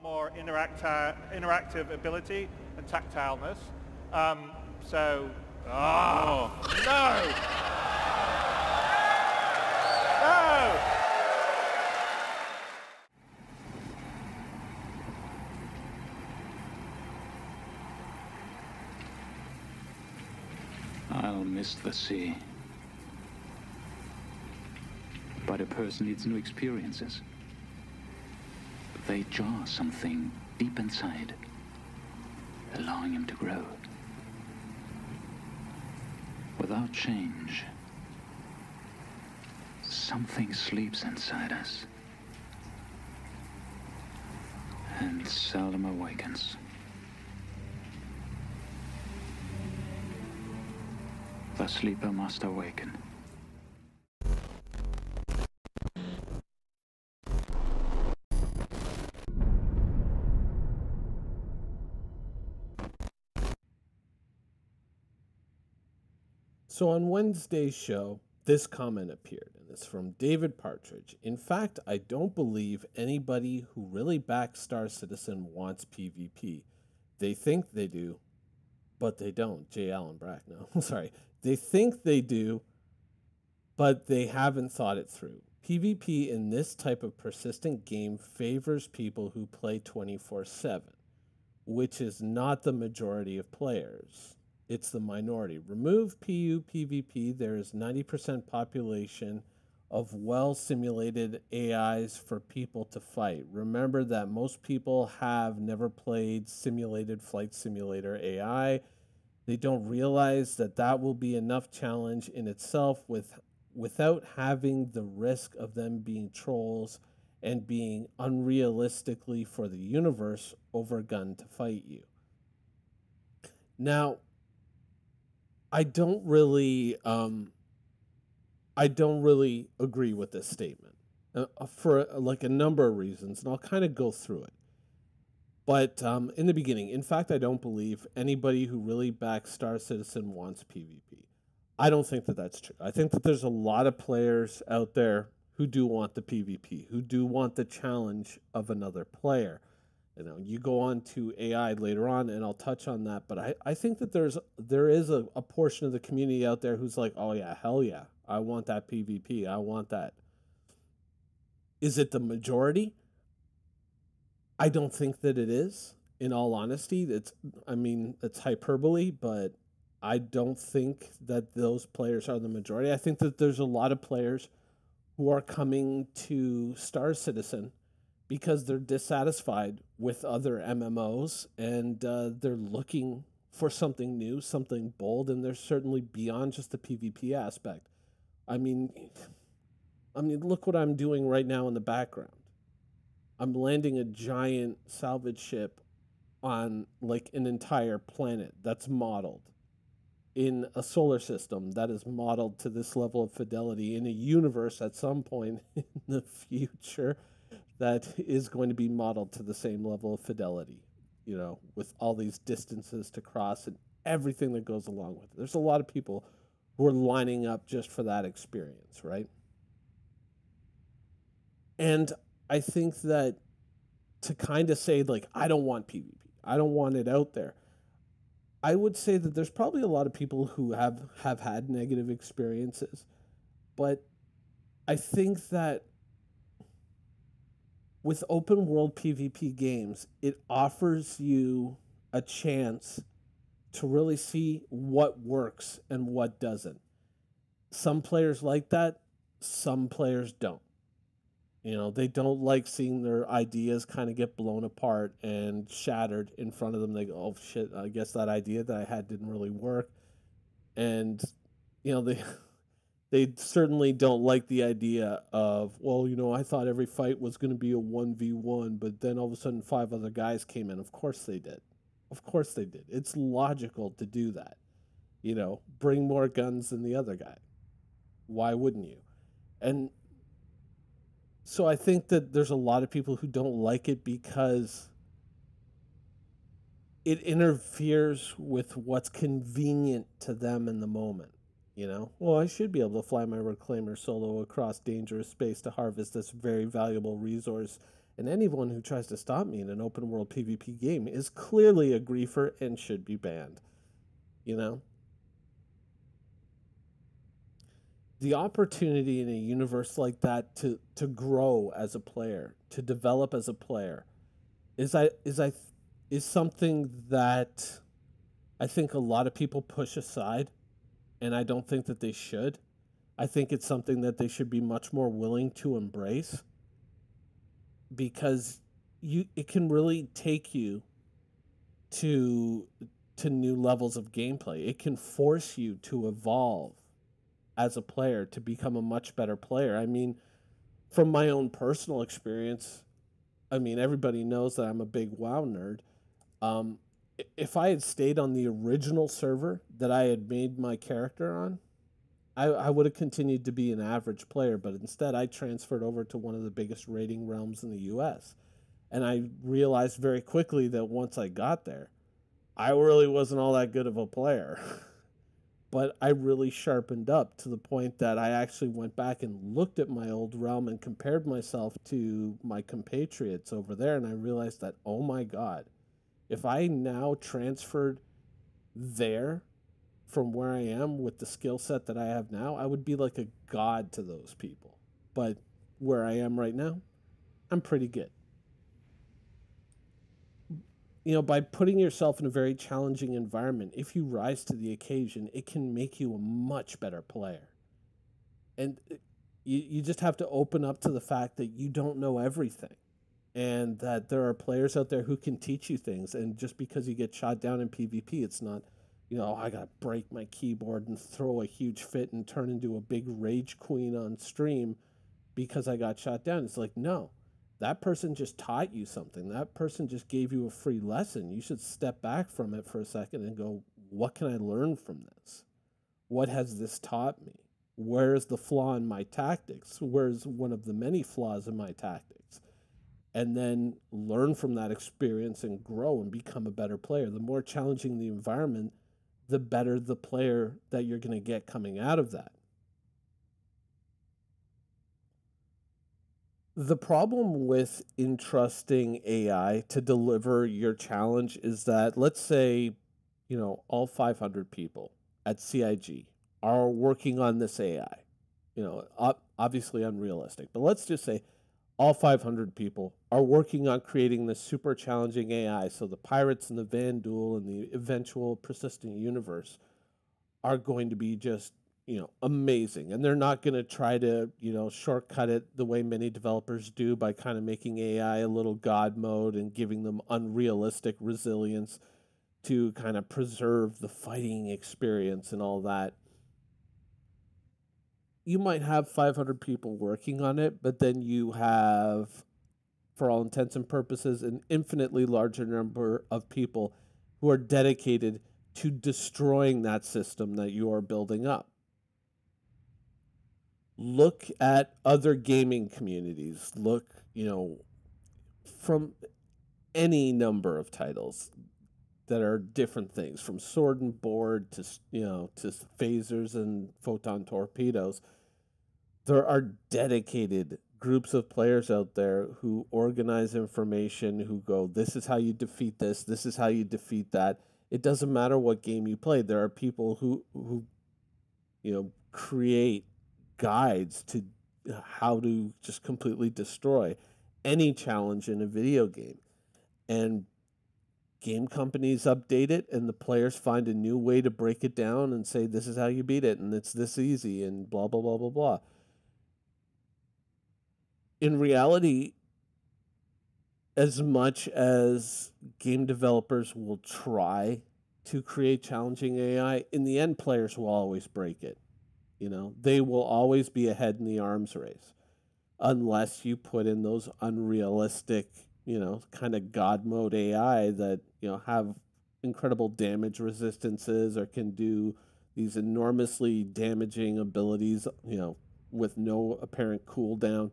more interactive ability and tactileness. No! No! I'll miss the sea. But a person needs new experiences. They jar something deep inside, allowing him to grow. Without change, something sleeps inside us and seldom awakens. The sleeper must awaken. So on Wednesday's show, this comment appeared, and it's from David Partridge. In fact, I don't believe anybody who really backs Star Citizen wants PvP. They think they do, but they don't. J. Allen Brack, no, sorry. They think they do, but they haven't thought it through. PvP in this type of persistent game favors people who play 24/7, which is not the majority of players. It's the minority. Remove PvP, there is 90% population of well-simulated AIs for people to fight. Remember that most people have never played simulated flight simulator AI. They don't realize that that will be enough challenge in itself without having the risk of them being trolls and being unrealistically for the universe overgunned to fight you. Now, I don't really agree with this statement for like a number of reasons, and I'll kind of go through it. But in the beginning, in fact, I don't believe anybody who really backs Star Citizen wants PvP. I don't think that that's true. I think that there's a lot of players out there who do want the PvP, who do want the challenge of another player. You know, you go on to AI later on, and I'll touch on that. But I think that there is a portion of the community out there who's like, oh yeah, hell yeah, I want that PvP. I want that. Is it the majority? I don't think that it is. In all honesty, it's hyperbole, but I don't think that those players are the majority. I think that there's a lot of players who are coming to Star Citizen because they're dissatisfied with other MMOs, and they're looking for something new, something bold, and they're certainly beyond just the PvP aspect. I mean, look what I'm doing right now in the background. I'm landing a giant salvage ship on like an entire planet that's modeled in a solar system that is modeled to this level of fidelity in a universe at some point in the future that is going to be modeled to the same level of fidelity, you know, with all these distances to cross and everything that goes along with it. There's a lot of people who are lining up just for that experience, right? And I think that to kind of say, like, I don't want PvP, I don't want it out there, I would say that there's probably a lot of people who have had negative experiences, but I think that with open world PvP games, it offers you a chance to really see what works and what doesn't. Some players like that, some players don't. You know, they don't like seeing their ideas kind of get blown apart and shattered in front of them. They go, oh shit, I guess that idea that I had didn't really work. And, you know, they certainly don't like the idea of, well, you know, I thought every fight was going to be a 1v1, but then all of a sudden 5 other guys came in. Of course they did. Of course they did. It's logical to do that. You know, bring more guns than the other guy. Why wouldn't you? And so I think that there's a lot of people who don't like it because it interferes with what's convenient to them in the moment. You know, well, I should be able to fly my reclaimer solo across dangerous space to harvest this very valuable resource And anyone who tries to stop me in an open world PvP game is clearly a griefer and should be banned. You know? The opportunity in a universe like that to grow as a player, to develop as a player, is something that I think a lot of people push aside, and I don't think that they should. I think it's something that they should be much more willing to embrace, because it can really take you to new levels of gameplay. It can force you to evolve as a player, to become a much better player. I mean, from my own personal experience, I mean, everybody knows that I'm a big WoW nerd. Um, if I had stayed on the original server that I had made my character on, I would have continued to be an average player, but instead I transferred over to one of the biggest rating realms in the US. And I realized very quickly that once I got there, I really wasn't all that good of a player. But I really sharpened up to the point that I actually went back and looked at my old realm and compared myself to my compatriots over there. And I realized that, oh my God, if I now transferred there from where I am with the skill set that I have now, I would be like a god to those people. But where I am right now, I'm pretty good. You know, by putting yourself in a very challenging environment, if you rise to the occasion, it can make you a much better player. And you just have to open up to the fact that you don't know everything, and that there are players out there who can teach you things. And just because you get shot down in PvP, it's not, you know, I gotta break my keyboard and throw a huge fit and turn into a big rage queen on stream because I got shot down. It's like, no, that person just taught you something. That person just gave you a free lesson. You should step back from it for a second and go, what can I learn from this? What has this taught me? Where's the flaw in my tactics? Where's one of the many flaws in my tactics? And then learn from that experience and grow and become a better player. The more challenging the environment, the better the player that you're going to get coming out of that. The problem with entrusting AI to deliver your challenge is that, let's say, you know, all 500 people at CIG are working on this AI. You know, obviously unrealistic, but let's just say all 500 people are working on creating this super challenging AI. So the Pirates and the Vanduul and the eventual persistent universe are going to be just, you know, amazing. And they're not going to try to, you know, shortcut it the way many developers do by kind of making AI a little god mode and giving them unrealistic resilience to kind of preserve the fighting experience and all that. You might have 500 people working on it, but then you have, for all intents and purposes, an infinitely larger number of people who are dedicated to destroying that system that you are building up. Look at other gaming communities. Look, you know, from any number of titles that are different things, from Sword and Board to, you know, to phasers and photon torpedoes. There are dedicated groups of players out there who organize information, who go, this is how you defeat this is how you defeat that. It doesn't matter what game you play. There are people who you know, create guides to how to just completely destroy any challenge in a video game. And game companies update it, and the players find a new way to break it down and say, this is how you beat it, and it's this easy, and blah, blah, blah, blah, blah. In reality, as much as game developers will try to create challenging AI, in the end, players will always break it. You know, they will always be ahead in the arms race unless you put in those unrealistic, you know, kind of God mode AI that, you know, have incredible damage resistances or can do these enormously damaging abilities, you know, with no apparent cooldown.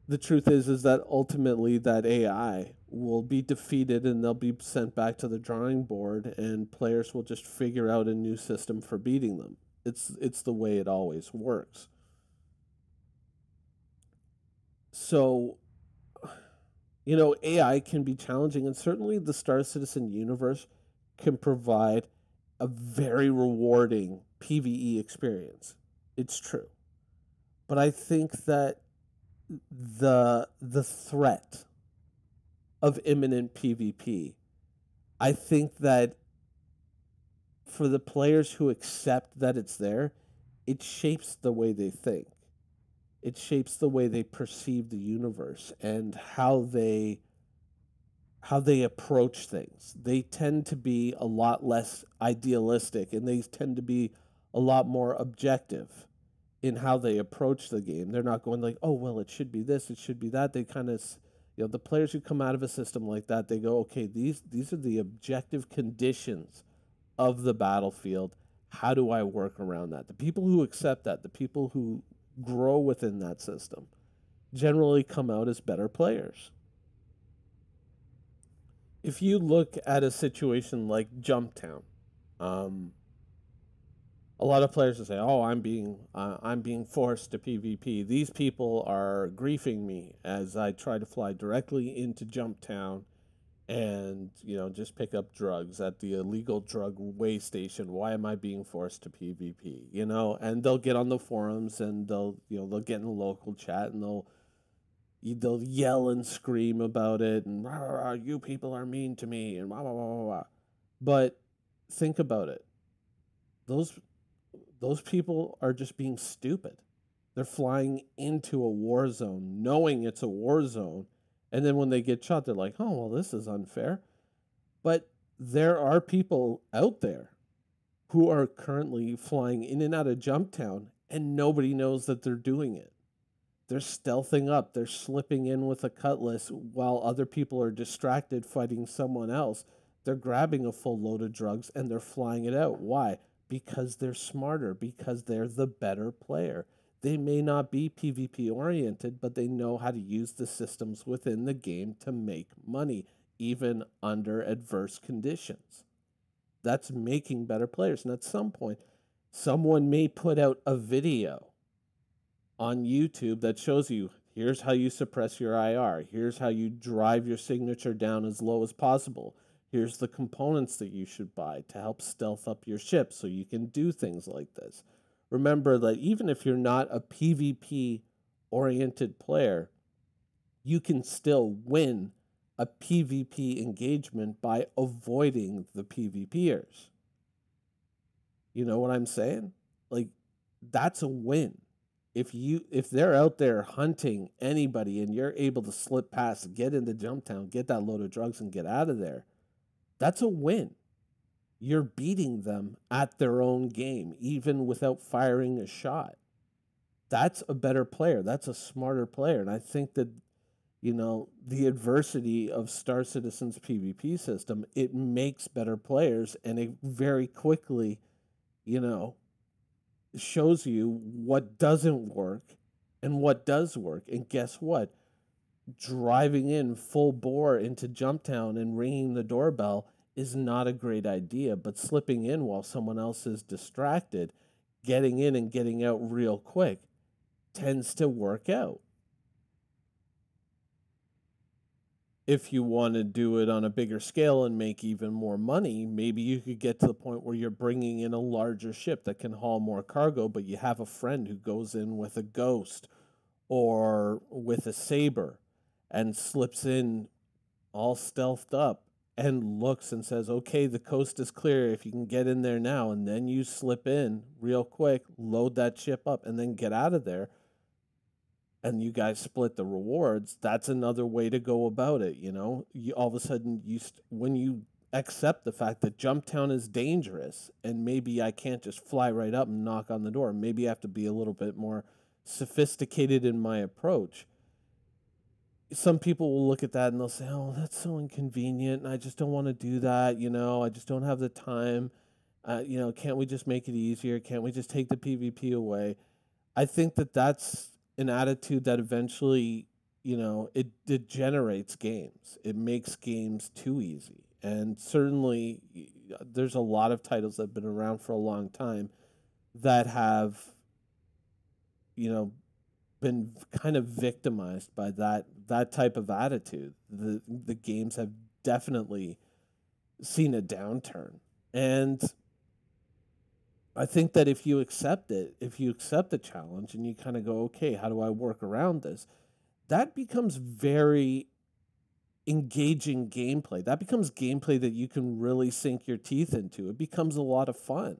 The truth is that ultimately that AI will be defeated and they'll be sent back to the drawing board, and players will just figure out a new system for beating them. It's the way it always works. So AI can be challenging, and certainly the Star Citizen universe can provide a very rewarding PvE experience. It's true. But I think that the threat of imminent PvP, I think that for the players who accept that it's there, it shapes the way they think. It shapes the way they perceive the universe and how they approach things. They tend to be a lot less idealistic, and they tend to be a lot more objective in how they approach the game. They're not going like, "Oh, well, it should be this, it should be that." They kind of, the players who come out of a system like that, they go, "Okay, these are the objective conditions of the battlefield. How do I work around that?" The people who accept that, the people who grow within that system, generally come out as better players. If you look at a situation like Jumptown, um, a lot of players will say, "Oh, I'm being forced to PvP. These people are griefing me as I try to fly directly into Jumptown and just pick up drugs at the illegal drug way station. Why am I being forced to PvP?" And they'll get on the forums, and they'll get in the local chat, and they'll yell and scream about it, and rah, rah, rah, "You people are mean to me," and blah blah blah blah blah. But think about it. Those people are just being stupid. They're flying into a war zone, knowing it's a war zone, and then when they get shot, they're like, "Oh, well, this is unfair." But there are people out there who are currently flying in and out of Jumptown, and nobody knows that they're doing it. They're stealthing up. They're slipping in with a cutlass while other people are distracted fighting someone else. They're grabbing a full load of drugs and they're flying it out. Why? Because they're smarter, because they're the better player. They may not be PvP oriented, but they know how to use the systems within the game to make money, even under adverse conditions. That's making better players. And at some point, someone may put out a video on YouTube that shows you, here's how you suppress your IR, here's how you drive your signature down as low as possible, here's the components that you should buy to help stealth up your ship so you can do things like this. Remember that even if you're not a PvP oriented player, you can still win a PvP engagement by avoiding the PvPers. You know what I'm saying? Like, that's a win. If they're out there hunting anybody and you're able to slip past, get into Jumptown, get that load of drugs and get out of there, that's a win. You're beating them at their own game, even without firing a shot. That's a better player. That's a smarter player. And I think that, the adversity of Star Citizen's PvP system, it makes better players, and it very quickly, shows you what doesn't work and what does work. And guess what? Driving in full bore into Jumptown and ringing the doorbell is not a great idea, but slipping in while someone else is distracted, getting in and getting out real quick, tends to work out. If you want to do it on a bigger scale and make even more money, maybe you could get to the point where you're bringing in a larger ship that can haul more cargo, but you have a friend who goes in with a Ghost or with a Saber and slips in all stealthed up and looks and says, "Okay, the coast is clear if you can get in there now," and then you slip in real quick, load that ship up, and then get out of there, and you guys split the rewards. That's another way to go about it. All of a sudden, when you accept the fact that Jumptown is dangerous, and maybe I can't just fly right up and knock on the door, maybe I have to be a little bit more sophisticated in my approach. Some people will look at that and they'll say, "Oh, that's so inconvenient, and I just don't want to do that. I just don't have the time. Can't we just make it easier? Can't we just take the PvP away?" I think that that's an attitude that eventually, it degenerates games. It makes games too easy. And certainly, there's a lot of titles that have been around for a long time that have, been kind of victimized by that that type of attitude. The games have definitely seen a downturn. And I think that if you accept it, if you accept the challenge and you kind of go, okay, how do I work around this? That becomes very engaging gameplay. That becomes gameplay that you can really sink your teeth into. It becomes a lot of fun.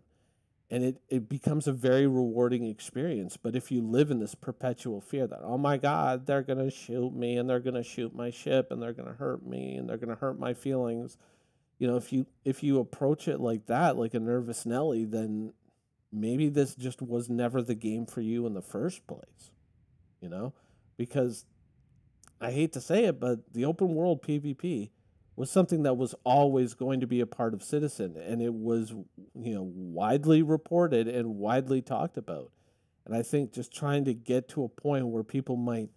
And it becomes a very rewarding experience. But if you live in this perpetual fear that, oh my God, they're going to shoot me and they're going to shoot my ship and they're going to hurt me and they're going to hurt my feelings. You know, if you approach it like that, like a nervous Nelly, then maybe this just was never the game for you in the first place. You know, because I hate to say it, but the open world PvP was something that was always going to be a part of Citizen, and it was, you know, widely reported and widely talked about. And I think just trying to get to a point where people might,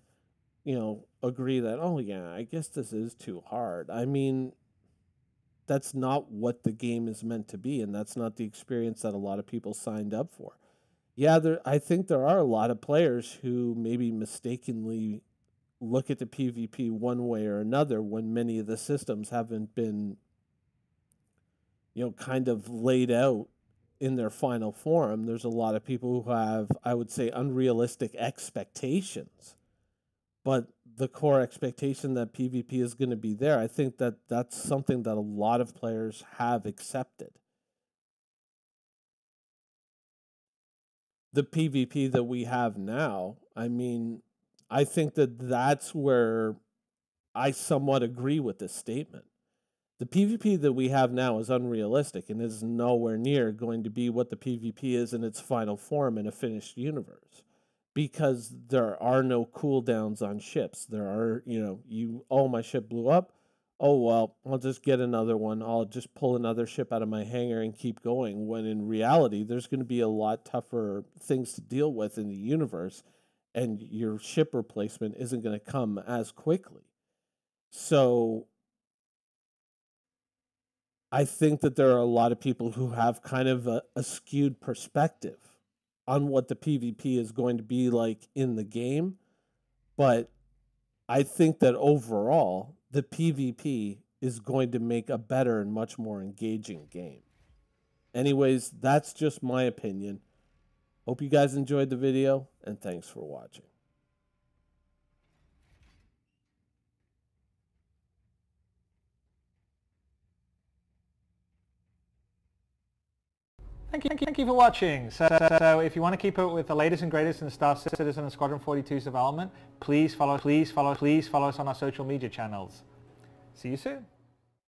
you know, agree that, oh yeah, I guess this is too hard. I mean, that's not what the game is meant to be, and that's not the experience that a lot of people signed up for. Yeah, I think there are a lot of players who maybe mistakenly look at the PvP one way or another when many of the systems haven't been, you know, kind of laid out in their final form. There's a lot of people who have, I would say, unrealistic expectations. But the core expectation that PvP is going to be there, I think that that's something that a lot of players have accepted. The PvP that we have now, I mean, I think that that's where I somewhat agree with this statement. The PvP that we have now is unrealistic and is nowhere near going to be what the PvP is in its final form in a finished universe, because there are no cooldowns on ships. There are, you know, oh, my ship blew up. Oh, well, I'll just get another one. I'll just pull another ship out of my hangar and keep going. When in reality, there's going to be a lot tougher things to deal with in the universe, and your ship replacement isn't going to come as quickly. So I think that there are a lot of people who have kind of a skewed perspective on what the PvP is going to be like in the game. But I think that overall, the PvP is going to make a better and much more engaging game. Anyways, that's just my opinion. Hope you guys enjoyed the video, and thanks for watching. Thank you for watching. So if you want to keep up with the latest and greatest in Star Citizen and Squadron 42's development, please follow us on our social media channels. See you soon.